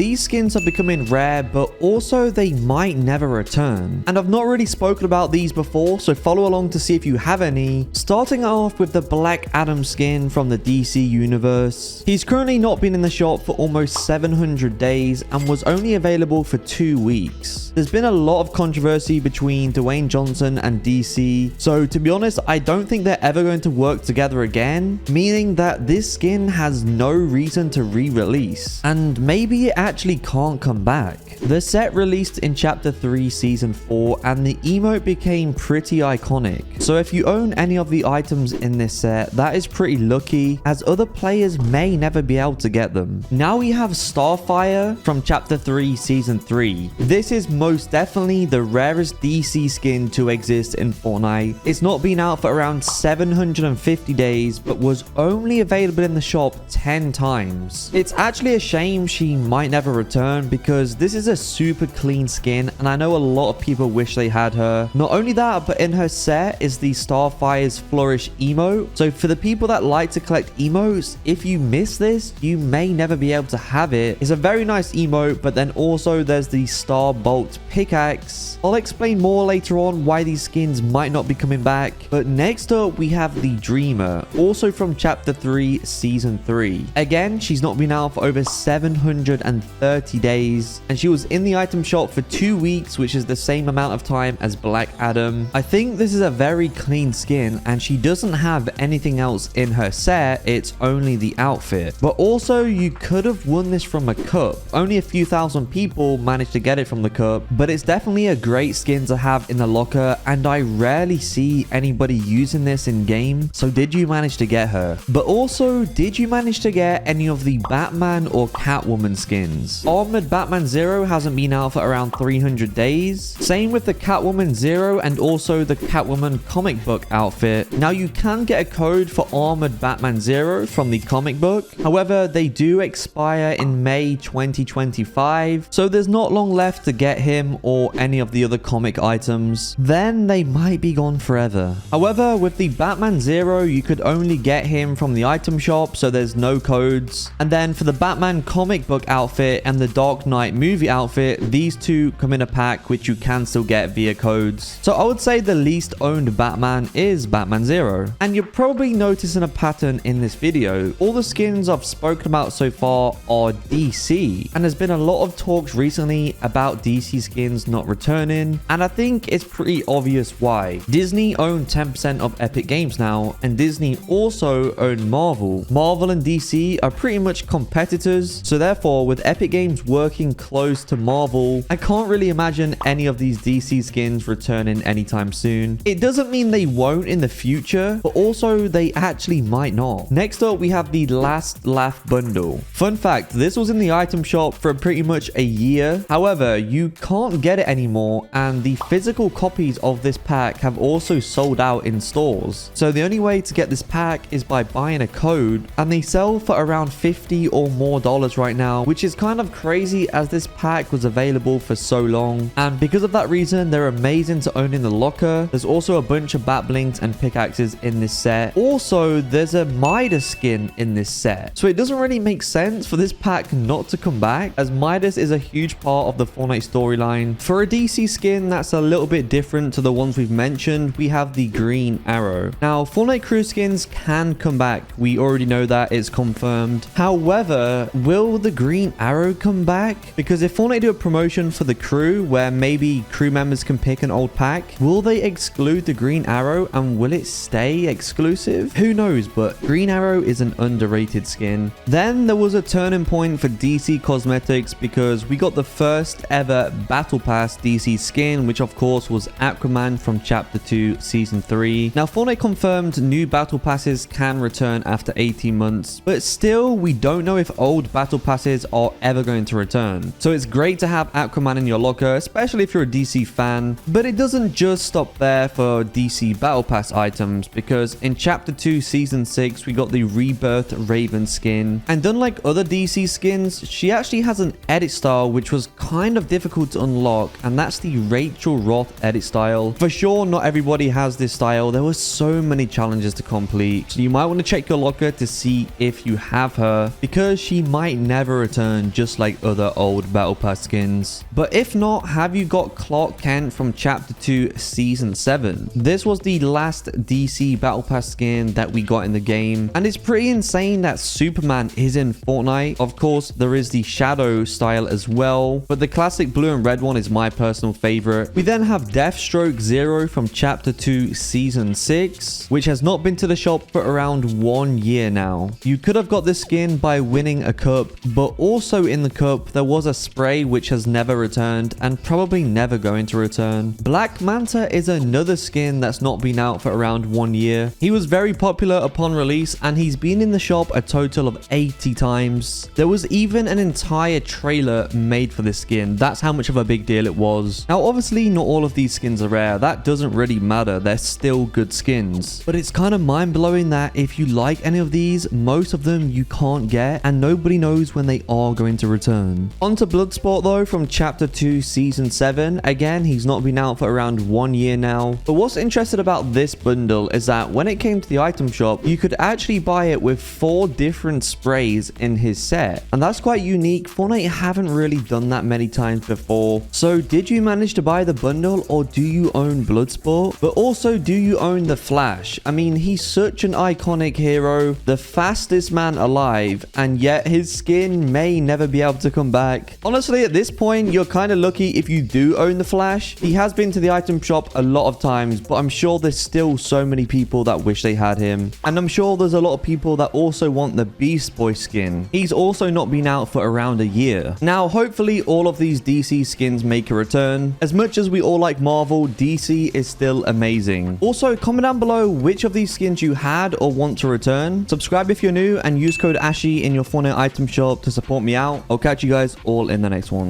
these skins are becoming rare, but also they might never return. And I've not really spoken about these before, so follow along to see if you have any. Starting off with the Black Adam skin from the DC universe. He's currently not been in the shop for almost 700 days and was only available for 2 weeks. There's been a lot of controversy between Dwayne Johnson and DC, so to be honest, I don't think they're ever going to work together again, meaning that this skin has no reason to re-release, and maybe it actually can't come back. The set released in Chapter 3 Season 4 and the emote became pretty iconic, so if you own any of the items in this set, that is pretty lucky, as other players may never be able to get them. Now we have Starfire from Chapter 3 Season 3. This is most definitely the rarest DC skin to exist in Fortnite. It's not been out for around 750 days, but was only available in the shop 10 times. It's actually a shame she might never return, because this is a super clean skin and I know a lot of people wish they had her. Not only that, but in her set is the Starfire's Flourish emote. So for the people that like to collect emotes, if you miss this, you may never be able to have it. It's a very nice emote, but then also there's the Star Bolt pickaxe. I'll explain more later on why these skins might not be coming back. But next up we have the Dreamer, also from Chapter 3 Season 3. Again, she's not been out for over 730 days and she was in the item shop for 2 weeks, which is the same amount of time as Black Adam. I think this is a very clean skin and she doesn't have anything else in her set, it's only the outfit. But also you could have won this from a cup. Only a few thousand people managed to get it from the cup, but it's definitely a great skin to have in the locker and I rarely see anybody using this in game. So did you manage to get her? But also, did you manage to get any of the Batman or Catwoman skins? Armored Batman Zero hasn't been out for around 300 days. Same with the Catwoman Zero and also the Catwoman comic book outfit. Now you can get a code for Armored Batman Zero from the comic book. However, they do expire in May 2025. So there's not long left to get him or any of the other comic items. Then they might be gone forever. However, with the Batman Zero, you could only get him from the item shop, so there's no codes. And then for the Batman comic book outfit and the Dark Knight movie outfit, these two come in a pack which you can still get via codes. So I would say the least owned Batman is Batman Zero. And you're probably noticing a pattern in this video. All the skins I've spoken about so far are DC, and there's been a lot of talks recently about DC skins not returning, and I think it's pretty obvious why. Disney own 10% of Epic Games now, and Disney also own Marvel. Marvel and DC are pretty much competitors, so therefore with Epic Games working close to Marvel, I can't really imagine any of these DC skins returning anytime soon. It doesn't mean they won't in the future, but also they actually might not. Next up we have the Last Laugh bundle. Fun fact, this was in the item shop for pretty much a year. However, you can't get it anymore, and the physical copies of this pack have also sold out in stores. So the only way to get this pack is by buying a code, and they sell for around $50 or more right now, which is kind of crazy as this pack was available for so long. And because of that reason, they're amazing to own in the locker. There's also a bunch of bat blinks and pickaxes in this set. Also, there's a Midas skin in this set. So it doesn't really make sense for this pack not to come back, as Midas is a huge part of the Fortnite storyline. For a DC skin that's a little bit different to the ones we've mentioned, we have the Green Arrow. Now, Fortnite crew skins can come back. We already know that, it's confirmed. However, will the Green Arrow come back? Because if Fortnite do a promotion for the crew where maybe crew members can pick an old pack, will they exclude the Green Arrow and will it stay exclusive? Who knows, but Green Arrow is an underrated skin. Then there was a turning point for DC Cosmetics because we got the first ever Battle Pass DC skin, which of course was Aquaman from Chapter 2 Season 3. Now, Fortnite confirmed new Battle Passes can return after 18 months, but still we don't know if old Battle Passes are ever going to return. So it's great to have Aquaman in your locker, especially if you're a DC fan, but it doesn't just stop there for DC Battle Pass items, because in Chapter 2 Season 6 we got the Rebirth Raven skin, and unlike other DC skins, she actually has an edit style which was kind of difficult to unlock, and that's the Rachel Roth edit style. For sure, not everybody has this style. There were so many challenges to complete, so you might want to check your locker to see if you have her, because she might never return return just like other old Battle Pass skins. But if not, have you got Clark Kent from Chapter 2 Season 7? This was the last DC Battle Pass skin that we got in the game, and it's pretty insane that Superman is in Fortnite. Of course, there is the shadow style as well, but the classic blue and red one is my personal favorite. We then have Deathstroke Zero from Chapter 2 Season 6, which has not been to the shop for around 1 year now. You could have got this skin by winning a cup, but also in the cup there was a spray which has never returned and probably never going to return. Black Manta is another skin that's not been out for around 1 year. He was very popular upon release and he's been in the shop a total of 80 times. There was even an entire trailer made for this skin. That's how much of a big deal it was. Now obviously not all of these skins are rare. That doesn't really matter. They're still good skins. But it's kind of mind-blowing that if you like any of these, most of them you can't get and nobody knows when they are going to return. On to Bloodsport though from Chapter 2 Season 7. Again, he's not been out for around 1 year now. But what's interesting about this bundle is that when it came to the item shop, you could actually buy it with 4 different sprays in his set. And that's quite unique. Fortnite haven't really done that many times before. So did you manage to buy the bundle or do you own Bloodsport? But also, do you own the Flash? I mean, he's such an iconic hero, the fastest man alive, and yet his skin may never be able to come back. Honestly, at this point, you're kind of lucky if you do own the Flash. He has been to the item shop a lot of times, but I'm sure there's still so many people that wish they had him. And I'm sure there's a lot of people that also want the Beast Boy skin. He's also not been out for around a year. Now, hopefully all of these DC skins make a return. As much as we all like Marvel, DC is still amazing. Also, comment down below which of these skins you had or want to return. Subscribe if you're new and use code ASHI in your Fortnite item shop to support me out. I'll catch you guys all in the next one.